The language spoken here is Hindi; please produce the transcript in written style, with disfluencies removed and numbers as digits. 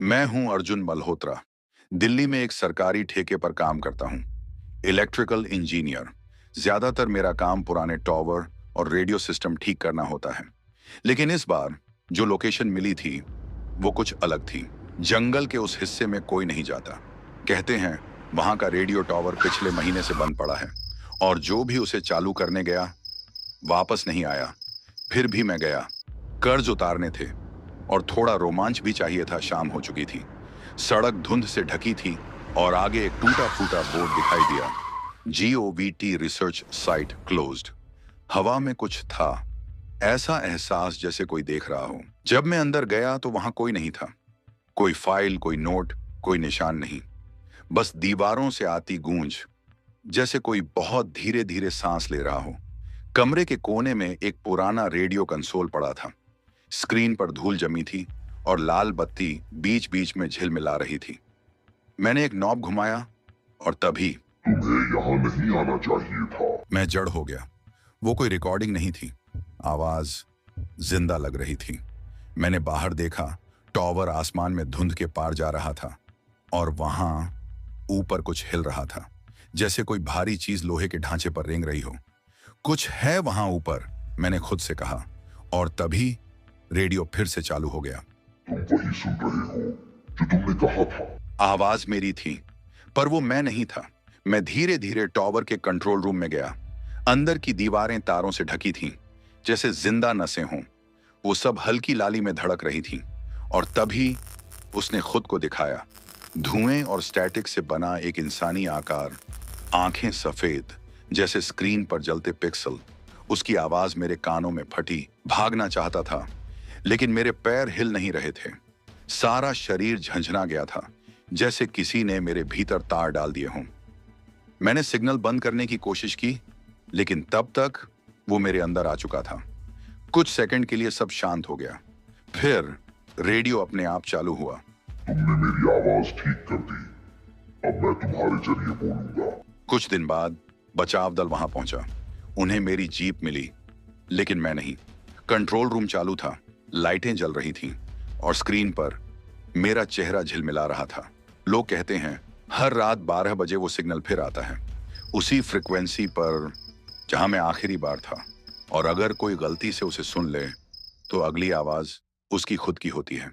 मैं हूं अर्जुन मल्होत्रा। दिल्ली में एक सरकारी ठेके पर काम करता हूं। Electrical engineer. ज्यादातर मेरा काम पुराने टॉवर और रेडियो सिस्टम ठीक करना होता है। लेकिन इस बार जो लोकेशन मिली थी वो कुछ अलग थी। जंगल के उस हिस्से में कोई नहीं जाता। कहते हैं वहां का रेडियो टॉवर पिछले महीने से बंद पड़ा है और जो भी उसे चालू करने गया वापस नहीं आया। फिर भी मैं गया। कर्ज उतारने थे और थोड़ा रोमांच भी चाहिए था। शाम हो चुकी थी। सड़क धुंध से ढकी थी और आगे एक टूटा फूटा बोर्ड दिखाई दिया। GOVT research site closed. हवा में कुछ था, ऐसा एहसास जैसे कोई देख रहा हो। जब मैं अंदर गया तो वहां कोई नहीं था। कोई फाइल, कोई नोट, कोई निशान नहीं। बस दीवारों से आती गूंज, जैसे कोई बहुत धीरे धीरे सांस ले रहा हो। कमरे के कोने में एक पुराना रेडियो कंसोल पड़ा था। स्क्रीन पर धूल जमी थी और लाल बत्ती बीच बीच में झिलमिला रही थी। मैंने एक नॉब घुमाया और तभी तुम्हें यहाँ नहीं आना चाहिए था। मैं जड़ हो गया। वो कोई रिकॉर्डिंग नहीं थी। आवाज जिंदा लग रही थी। मैंने बाहर देखा। टॉवर आसमान में धुंध के पार जा रहा था और वहां ऊपर कुछ हिल रहा था, जैसे कोई भारी चीज लोहे के ढांचे पर रेंग रही हो। कुछ है वहां ऊपर, मैंने खुद से कहा। और तभी रेडियो फिर से चालू हो गया। तुम वही सुन रहे हो जो तुमने कहा था। आवाज मेरी थी, पर वो मैं नहीं था। मैं धीरे धीरे टॉवर के कंट्रोल रूम में गया। अंदर की दीवारें तारों से ढकी थीं, जैसे जिंदा नसें हों। वो सब हल्की लाली में धड़क रही थीं। और तभी उसने खुद को दिखाया। धुएं और स्टैटिक से बना एक इंसानी आकार, आंखें सफेद जैसे स्क्रीन पर जलते पिक्सल। उसकी आवाज मेरे कानों में फटी। भागना चाहता था, लेकिन मेरे पैर हिल नहीं रहे थे। सारा शरीर झंझना गया था, जैसे किसी ने मेरे भीतर तार डाल दिए हों। मैंने सिग्नल बंद करने की कोशिश की, लेकिन तब तक वो मेरे अंदर आ चुका था। कुछ सेकंड के लिए सब शांत हो गया। फिर रेडियो अपने आप चालू हुआ। तुमने मेरी आवाज ठीक कर दी। अब मैं तुम्हारे जरिए बोलूंगा। कुछ दिन बाद बचाव दल वहां पहुंचा। उन्हें मेरी जीप मिली, लेकिन मैं नहीं। कंट्रोल रूम चालू था, लाइटें जल रही थीं और स्क्रीन पर मेरा चेहरा झिलमिला रहा था। लोग कहते हैं हर रात 12 बजे वो सिग्नल फिर आता है, उसी फ्रिक्वेंसी पर जहां मैं आखिरी बार था। और अगर कोई गलती से उसे सुन ले तो अगली आवाज उसकी खुद की होती है।